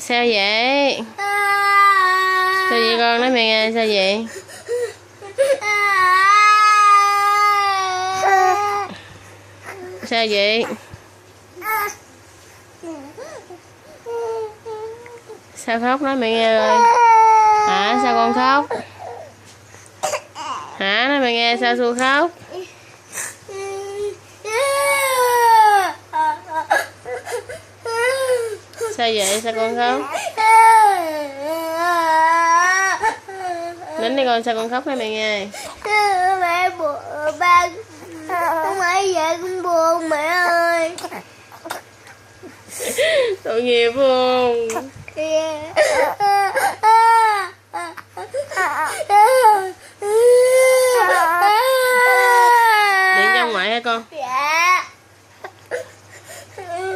Sao vậy? Sao vậy con? Nói mẹ nghe sao vậy? Sao vậy? Sao khóc? Nói mẹ nghe rồi. Hả? Sao con khóc? Hả? Nói mẹ nghe sao Su khóc? Sao vậy? Sao con khóc? Nín đi con, sao con khóc? Nói mẹ nghe. Mẹ buồn, ba không phải vậy, con buồn mẹ ơi. Tội nghiệp không? Yeah.